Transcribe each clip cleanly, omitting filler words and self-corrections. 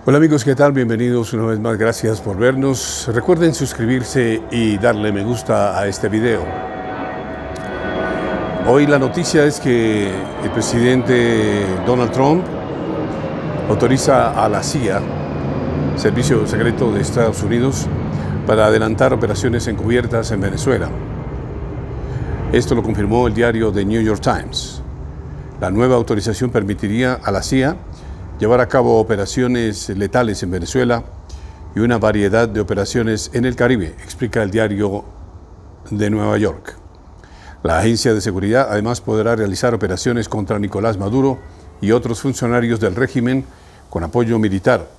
Hola amigos, ¿qué tal? Bienvenidos una vez más, gracias por vernos. Recuerden suscribirse y darle me gusta a este video. Hoy la noticia es que el presidente Donald Trump autoriza a la CIA, Servicio Secreto de Estados Unidos, para adelantar operaciones encubiertas en Venezuela. Esto lo confirmó el diario The New York Times. La nueva autorización permitiría a la CIA llevar a cabo operaciones letales en Venezuela y una variedad de operaciones en el Caribe, explica el diario de Nueva York. La agencia de seguridad además podrá realizar operaciones contra Nicolás Maduro y otros funcionarios del régimen con apoyo militar.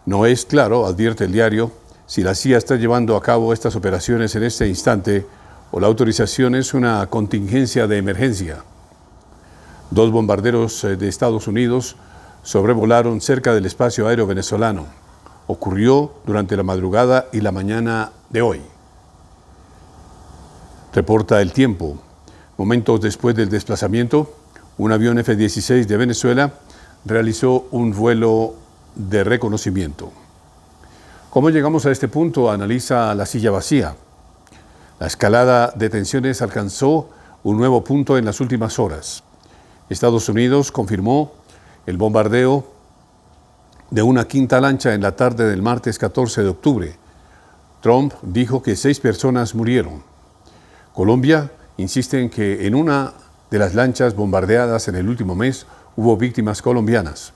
No es claro, advierte el diario, si la CIA está llevando a cabo estas operaciones en este instante o la autorización es una contingencia de emergencia. 2 bombarderos de Estados Unidos sobrevolaron cerca del espacio aéreo venezolano. Ocurrió durante la madrugada y la mañana de hoy. Reporta El Tiempo. Momentos después del desplazamiento, un avión F-16 de Venezuela realizó un vuelo de reconocimiento. ¿Cómo llegamos a este punto? Analiza La Silla Vacía. La escalada de tensiones alcanzó un nuevo punto en las últimas horas. Estados Unidos confirmó el bombardeo de una quinta lancha en la tarde del martes 14 de octubre. Trump dijo que 6 personas murieron. Colombia insiste en que en una de las lanchas bombardeadas en el último mes hubo víctimas colombianas.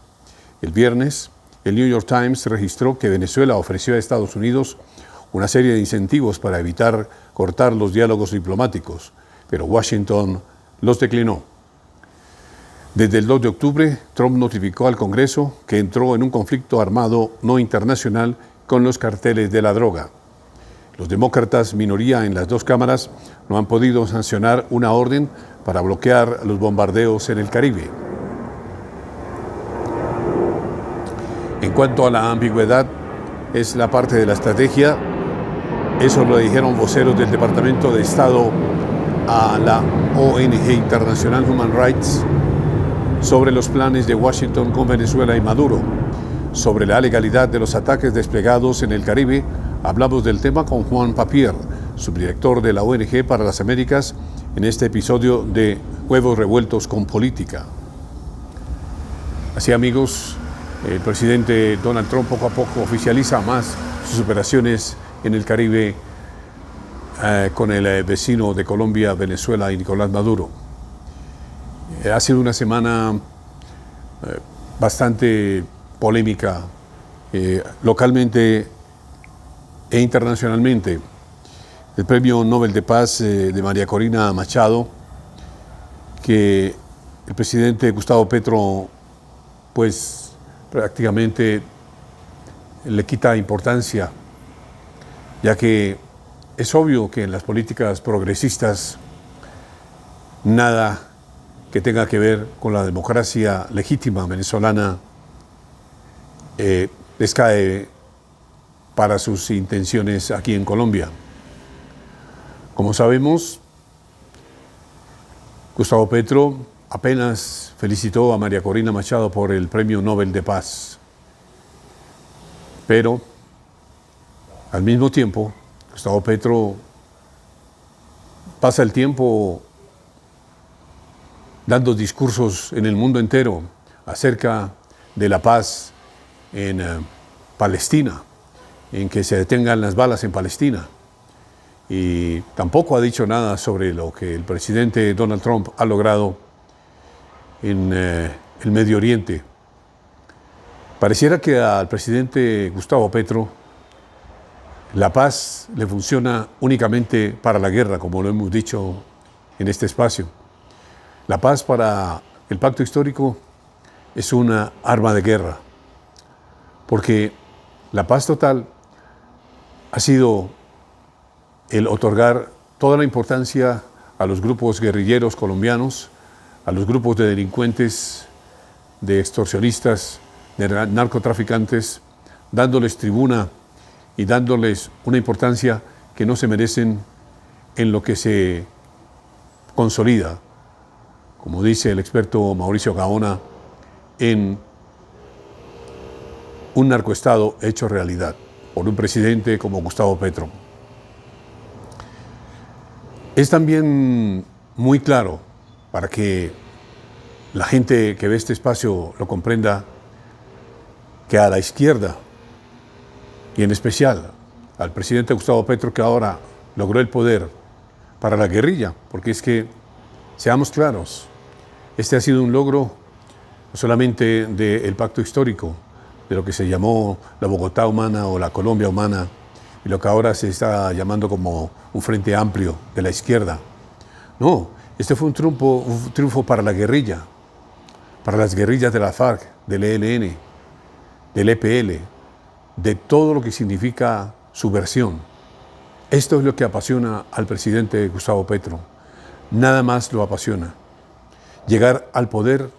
El viernes, el New York Times registró que Venezuela ofreció a Estados Unidos una serie de incentivos para evitar cortar los diálogos diplomáticos, pero Washington los declinó. Desde el 2 de octubre, Trump notificó al Congreso que entró en un conflicto armado no internacional con los carteles de la droga. Los demócratas, minoría en las 2 cámaras, no han podido sancionar una orden para bloquear los bombardeos en el Caribe. En cuanto a la ambigüedad, es la parte de la estrategia. Eso lo dijeron voceros del Departamento de Estado a la ONG Internacional Human Rights sobre los planes de Washington con Venezuela y Maduro. Sobre la legalidad de los ataques desplegados en el Caribe, hablamos del tema con Juan Papier, subdirector de la ONG para las Américas, en este episodio de Huevos Revueltos con Política. Así amigos, el presidente Donald Trump poco a poco oficializa más sus operaciones en el Caribe con el vecino de Colombia, Venezuela y Nicolás Maduro. Ha sido una semana bastante polémica localmente e internacionalmente. El Premio Nobel de Paz de María Corina Machado, que el presidente Gustavo Petro pues prácticamente le quita importancia, ya que es obvio que en las políticas progresistas nada que tenga que ver con la democracia legítima venezolana les cae para sus intenciones aquí en Colombia. Como sabemos, Gustavo Petro apenas felicitó a María Corina Machado por el Premio Nobel de Paz. Pero, al mismo tiempo, Gustavo Petro pasa el tiempo dando discursos en el mundo entero acerca de la paz en Palestina, en que se detengan las balas en Palestina. Y tampoco ha dicho nada sobre lo que el presidente Donald Trump ha logrado en el Medio Oriente. Pareciera que al presidente Gustavo Petro la paz le funciona únicamente para la guerra, como lo hemos dicho en este espacio. La paz para el pacto histórico es una arma de guerra, porque la paz total ha sido el otorgar toda la importancia a los grupos guerrilleros colombianos, a los grupos de delincuentes, de extorsionistas, de narcotraficantes, dándoles tribuna y dándoles una importancia que no se merecen en lo que se consolida, como dice el experto Mauricio Gaona, en un narcoestado hecho realidad por un presidente como Gustavo Petro. Es también muy claro, para que la gente que ve este espacio lo comprenda, que a la izquierda, y en especial al presidente Gustavo Petro, que ahora logró el poder para la guerrilla, porque es que, seamos claros, este ha sido un logro no solamente del pacto histórico, de lo que se llamó la Bogotá humana o la Colombia humana, y lo que ahora se está llamando como un frente amplio de la izquierda. No, este fue un triunfo para la guerrilla, para las guerrillas de la FARC, del ELN, del EPL, de todo lo que significa subversión. Esto es lo que apasiona al presidente Gustavo Petro. Nada más lo apasiona. Llegar al poder,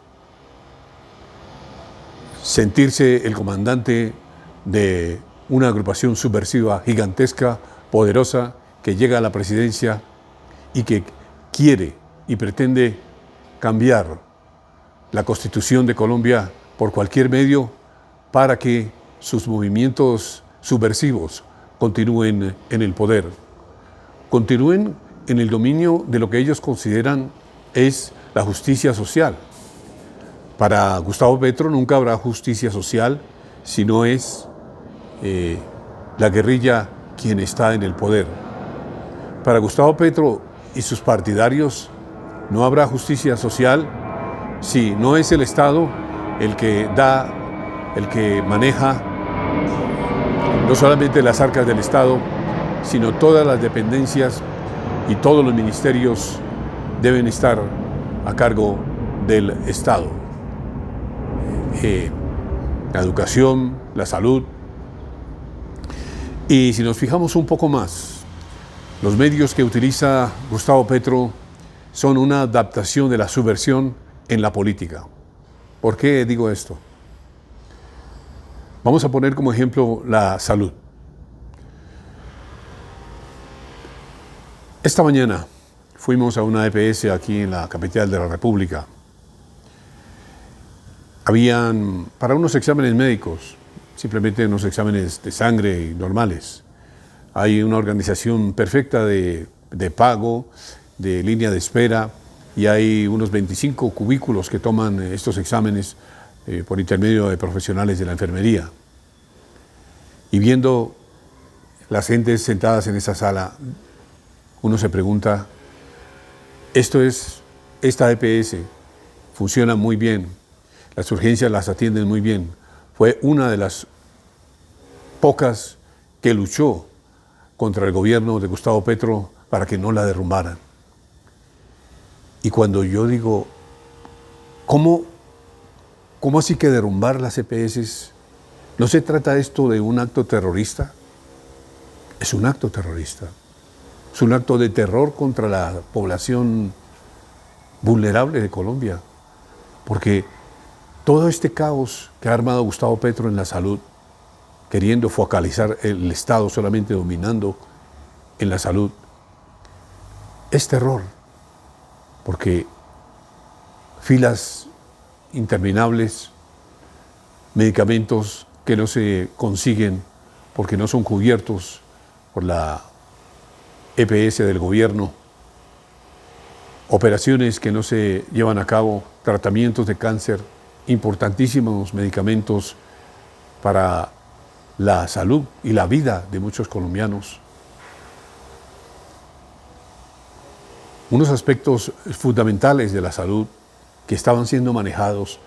sentirse el comandante de una agrupación subversiva gigantesca, poderosa, que llega a la presidencia y que quiere y pretende cambiar la Constitución de Colombia por cualquier medio para que sus movimientos subversivos continúen en el poder, continúen en el dominio de lo que ellos consideran es la justicia social. Para Gustavo Petro nunca habrá justicia social si no es la guerrilla quien está en el poder. Para Gustavo Petro y sus partidarios no habrá justicia social si no es el Estado el que da, el que maneja no solamente las arcas del Estado, sino todas las dependencias y todos los ministerios deben estar a cargo del Estado. La educación, la salud. Y si nos fijamos un poco más, los medios que utiliza Gustavo Petro son una adaptación de la subversión en la política. ¿Por qué digo esto? Vamos a poner como ejemplo la salud. Esta mañana fuimos a una EPS aquí en la capital de la República. Habían, para unos exámenes médicos, simplemente unos exámenes de sangre normales. Hay una organización perfecta de pago, de línea de espera, y hay unos 25 cubículos que toman estos exámenes por intermedio de profesionales de la enfermería. Y viendo las gentes sentadas en esa sala, uno se pregunta, esta EPS funciona muy bien, las urgencias las atienden muy bien. Fue una de las pocas que luchó contra el gobierno de Gustavo Petro para que no la derrumbaran. Y cuando yo digo, ¿cómo así que derrumbar las EPS? ¿No se trata esto de un acto terrorista? Es un acto terrorista. Es un acto de terror contra la población vulnerable de Colombia. Porque todo este caos que ha armado Gustavo Petro en la salud, queriendo focalizar el Estado solamente dominando en la salud, es terror. Porque filas interminables, medicamentos que no se consiguen porque no son cubiertos por la EPS del gobierno, operaciones que no se llevan a cabo, tratamientos de cáncer, importantísimos medicamentos para la salud y la vida de muchos colombianos. Unos aspectos fundamentales de la salud que estaban siendo manejados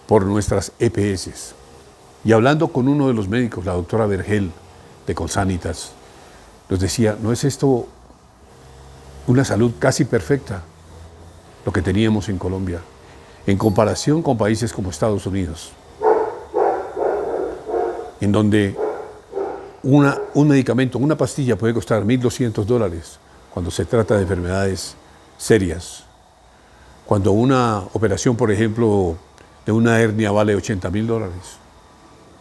por nuestras EPS. Y hablando con uno de los médicos, la doctora Vergel, de Colsanitas, nos decía, ¿no es esto una salud casi perfecta, lo que teníamos en Colombia, en comparación con países como Estados Unidos, en donde un medicamento, una pastilla puede costar $1.200 cuando se trata de enfermedades serias? Cuando una operación, por ejemplo, de una hernia vale $80.000,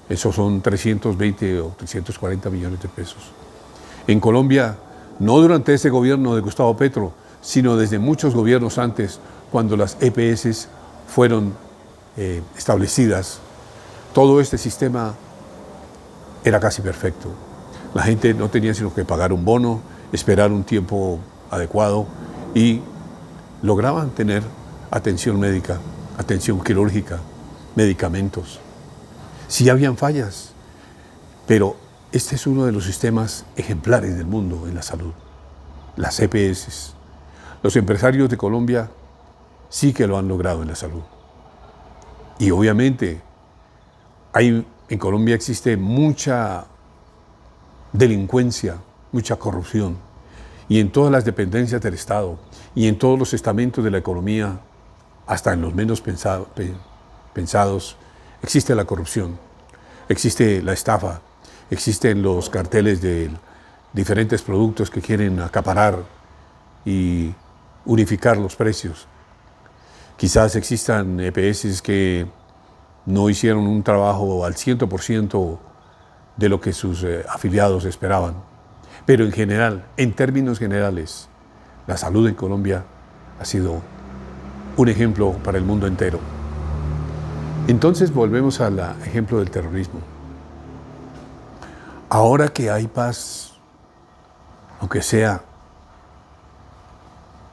esos son 320 o 340 millones de pesos. En Colombia, no durante ese gobierno de Gustavo Petro, sino desde muchos gobiernos antes, cuando las EPS fueron establecidas, todo este sistema era casi perfecto. La gente no tenía sino que pagar un bono, esperar un tiempo adecuado y lograban tener atención médica, atención quirúrgica, medicamentos. Sí habían fallas, pero este es uno de los sistemas ejemplares del mundo en la salud, las EPS. Los empresarios de Colombia sí que lo han logrado en la salud. Y obviamente en Colombia existe mucha delincuencia, mucha corrupción, y en todas las dependencias del Estado y en todos los estamentos de la economía, hasta en los menos pensados, existe la corrupción, existe la estafa, existen los carteles de diferentes productos que quieren acaparar y unificar los precios. Quizás existan EPS que no hicieron un trabajo al 100% de lo que sus afiliados esperaban. Pero en general, en términos generales, la salud en Colombia ha sido un ejemplo para el mundo entero. Entonces volvemos al ejemplo del terrorismo. Ahora que hay paz, aunque sea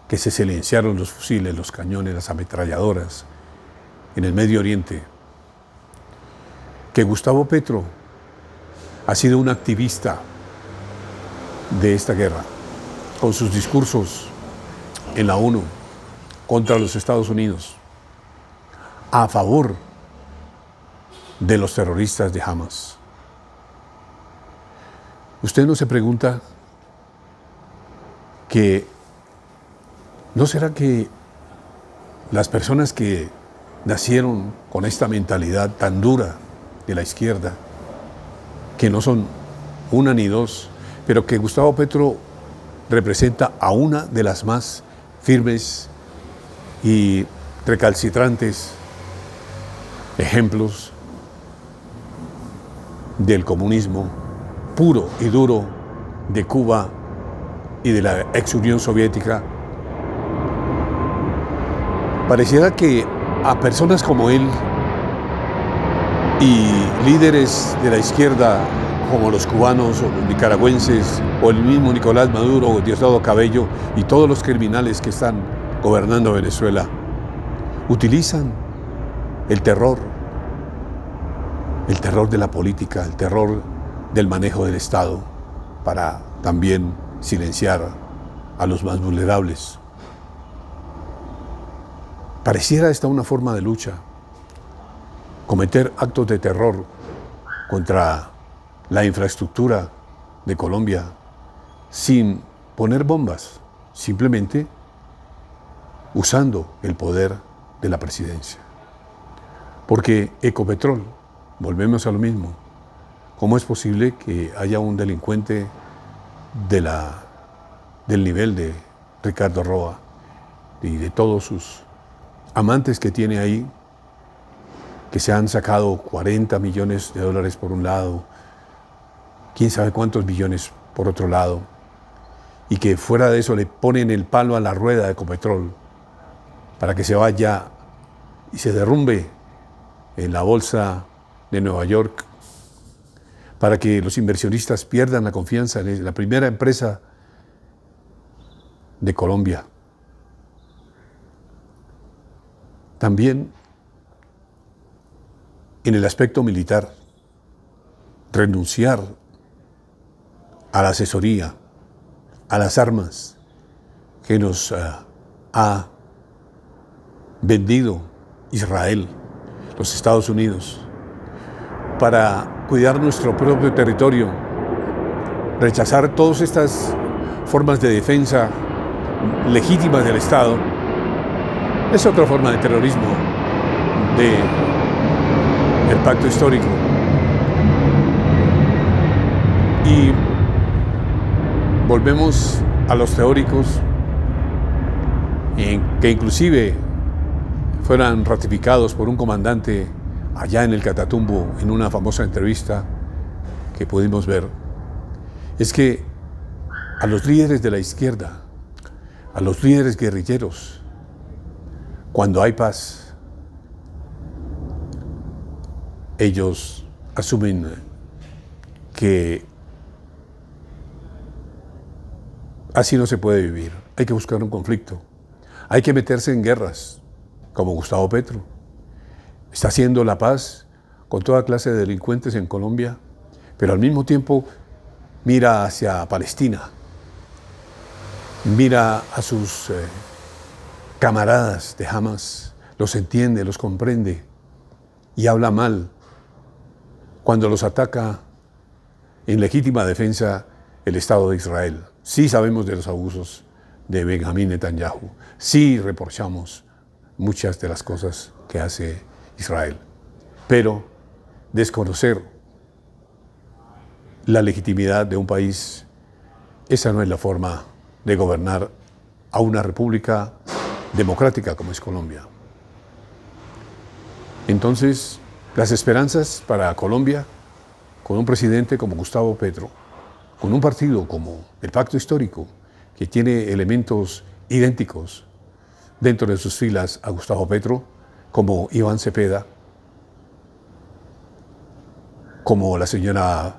que se silenciaron los fusiles, los cañones, las ametralladoras en el Medio Oriente, que Gustavo Petro ha sido un activista de esta guerra, con sus discursos en la ONU contra los Estados Unidos, a favor de los terroristas de Hamas. Usted no se pregunta que ¿no será que las personas que nacieron con esta mentalidad tan dura de la izquierda, que no son una ni dos, pero que Gustavo Petro representa a una de las más firmes y recalcitrantes ejemplos del comunismo puro y duro de Cuba y de la ex Unión Soviética? Pareciera que a personas como él y líderes de la izquierda como los cubanos o los nicaragüenses o el mismo Nicolás Maduro o Diosdado Cabello y todos los criminales que están gobernando Venezuela utilizan el terror de la política, el terror del manejo del Estado para también silenciar a los más vulnerables. Pareciera esta una forma de lucha, cometer actos de terror contra la infraestructura de Colombia sin poner bombas, simplemente usando el poder de la presidencia. Porque Ecopetrol, volvemos a lo mismo, ¿cómo es posible que haya un delincuente del nivel de Ricardo Roa y de todos sus amantes que tiene ahí, que se han sacado 40 millones de dólares por un lado, quién sabe cuántos billones por otro lado, y que fuera de eso le ponen el palo a la rueda de Ecopetrol para que se vaya y se derrumbe en la bolsa de Nueva York, para que los inversionistas pierdan la confianza en la primera empresa de Colombia. También en el aspecto militar, renunciar a la asesoría, a las armas que nos ha vendido Israel, los Estados Unidos, para cuidar nuestro propio territorio, rechazar todas estas formas de defensa legítimas del Estado, es otra forma de terrorismo del pacto histórico. Y volvemos a los teóricos que inclusive fueran ratificados por un comandante allá en el Catatumbo en una famosa entrevista que pudimos ver. Es que a los líderes de la izquierda, a los líderes guerrilleros, cuando hay paz, ellos asumen que así no se puede vivir. Hay que buscar un conflicto. Hay que meterse en guerras, como Gustavo Petro. Está haciendo la paz con toda clase de delincuentes en Colombia, pero al mismo tiempo mira hacia Palestina, mira a sus camaradas de Hamas, los entiende, los comprende y habla mal cuando los ataca en legítima defensa el Estado de Israel. Sí sabemos de los abusos de Benjamín Netanyahu, sí reprochamos muchas de las cosas que hace Israel, pero desconocer la legitimidad de un país, esa no es la forma de gobernar a una república democrática como es Colombia. Entonces, las esperanzas para Colombia, con un presidente como Gustavo Petro, con un partido como el Pacto Histórico, que tiene elementos idénticos dentro de sus filas a Gustavo Petro, como Iván Cepeda, como la señora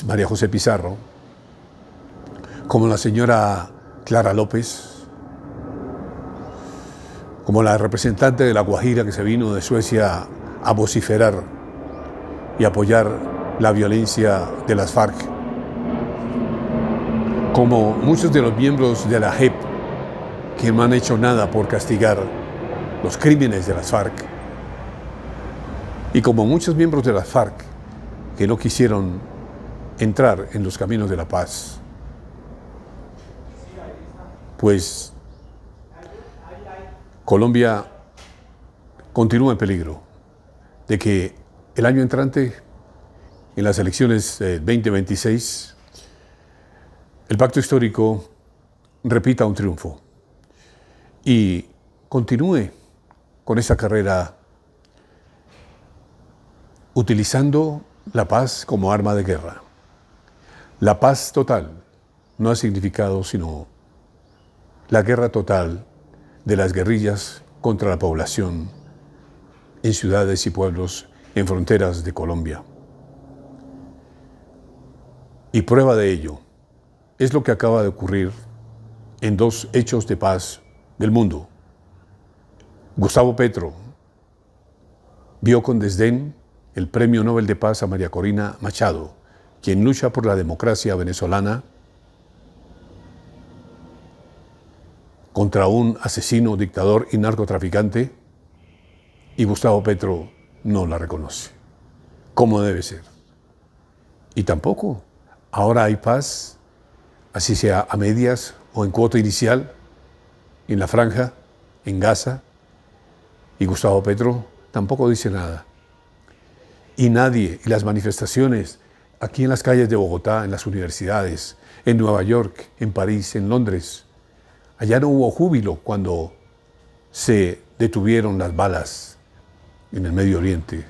María José Pizarro, como la señora Clara López, como la representante de La Guajira que se vino de Suecia a vociferar y apoyar la violencia de las FARC, como muchos de los miembros de la JEP que no han hecho nada por castigar los crímenes de las FARC, y como muchos miembros de las FARC que no quisieron entrar en los caminos de la paz. Pues Colombia continúa en peligro de que el año entrante, en las elecciones 2026, el Pacto Histórico repita un triunfo y continúe con esa carrera utilizando la paz como arma de guerra. La paz total no ha significado sino la guerra total de las guerrillas contra la población en ciudades y pueblos en fronteras de Colombia. Y prueba de ello es lo que acaba de ocurrir en dos hechos de paz del mundo. Gustavo Petro vio con desdén el Premio Nobel de Paz a María Corina Machado, quien lucha por la democracia venezolana contra un asesino, dictador y narcotraficante, y Gustavo Petro no la reconoce, como debe ser. Y tampoco ahora hay paz, así sea a medias o en cuota inicial, en la franja, en Gaza, y Gustavo Petro tampoco dice nada. Y nadie, y las manifestaciones aquí en las calles de Bogotá, en las universidades, en Nueva York, en París, en Londres, allá no hubo júbilo cuando se detuvieron las balas en el Medio Oriente.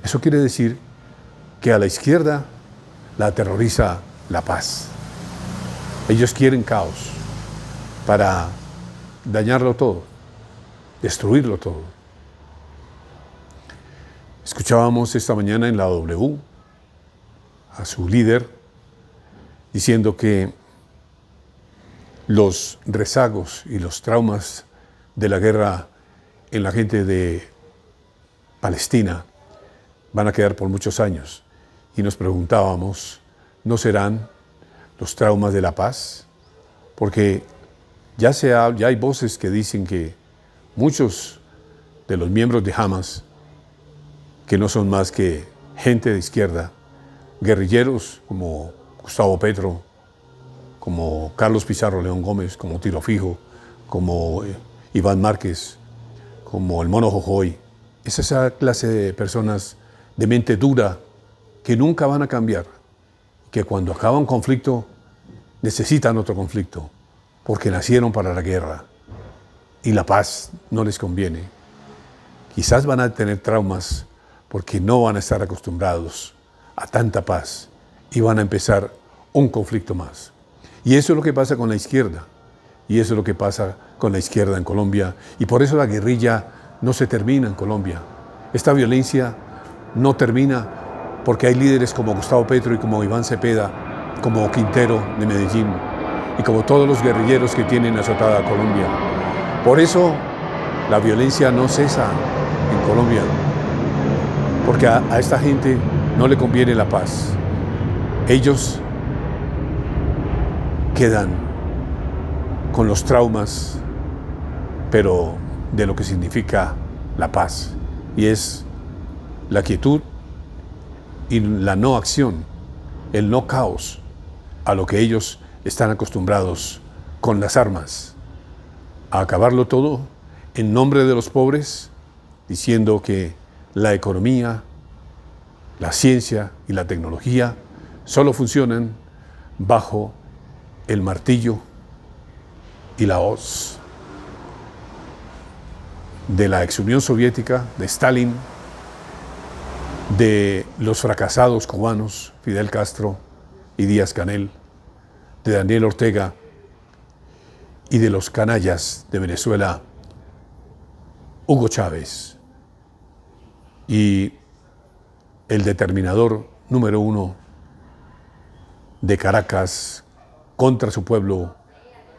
Eso quiere decir que a la izquierda la aterroriza la paz. Ellos quieren caos para dañarlo todo, destruirlo todo. Escuchábamos esta mañana en la W a su líder diciendo que los rezagos y los traumas de la guerra en la gente de Palestina van a quedar por muchos años. Y nos preguntábamos, ¿no serán los traumas de la paz? Porque ya hay voces que dicen que muchos de los miembros de Hamas, que no son más que gente de izquierda, guerrilleros como Gustavo Petro, como Carlos Pizarro León Gómez, como Tiro Fijo, como Iván Márquez, como el Mono Jojoy, es esa clase de personas de mente dura que nunca van a cambiar, que cuando acaba un conflicto necesitan otro conflicto, porque nacieron para la guerra y la paz no les conviene. Quizás van a tener traumas porque no van a estar acostumbrados a tanta paz y van a empezar un conflicto más. Y eso es lo que pasa con la izquierda, y eso es lo que pasa con la izquierda en Colombia, y por eso la guerrilla no se termina en Colombia. Esta violencia no termina porque hay líderes como Gustavo Petro y como Iván Cepeda, como Quintero de Medellín y como todos los guerrilleros que tienen azotada a Colombia. Por eso la violencia no cesa en Colombia, porque a esta gente no le conviene la paz. Ellos quedan con los traumas, pero de lo que significa la paz, y es la quietud y la no acción, el no caos, a lo que ellos están acostumbrados con las armas, a acabarlo todo en nombre de los pobres, diciendo que la economía, la ciencia y la tecnología solo funcionan bajo el martillo y la hoz de la ex Unión Soviética, de Stalin, de los fracasados cubanos, Fidel Castro y Díaz-Canel, de Daniel Ortega y de los canallas de Venezuela, Hugo Chávez, y el determinador número 1 de Caracas contra su pueblo,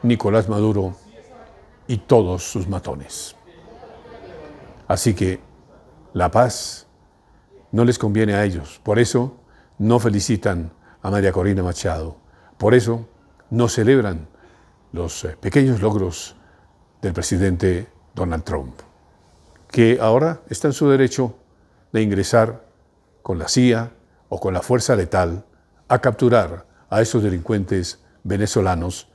Nicolás Maduro y todos sus matones. Así que la paz no les conviene a ellos. Por eso no felicitan a María Corina Machado. Por eso no celebran los pequeños logros del presidente Donald Trump, que ahora está en su derecho de ingresar con la CIA o con la fuerza letal a capturar a esos delincuentes venezolanos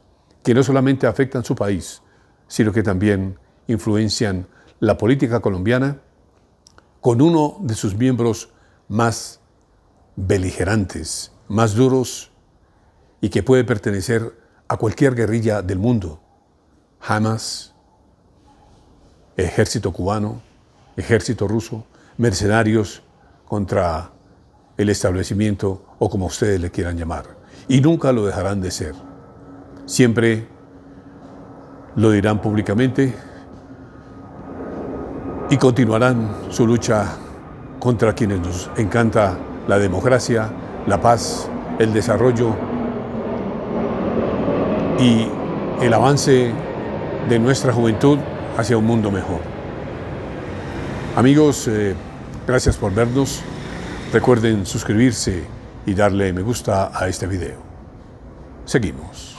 que no solamente afectan su país, sino que también influencian la política colombiana con uno de sus miembros más beligerantes, más duros y que puede pertenecer a cualquier guerrilla del mundo. Hamas, ejército cubano, ejército ruso, mercenarios contra el establecimiento o como ustedes le quieran llamar. Y nunca lo dejarán de ser. Siempre lo dirán públicamente y continuarán su lucha contra quienes nos encanta la democracia, la paz, el desarrollo y el avance de nuestra juventud hacia un mundo mejor. Amigos, gracias por vernos. Recuerden suscribirse y darle me gusta a este video. Seguimos.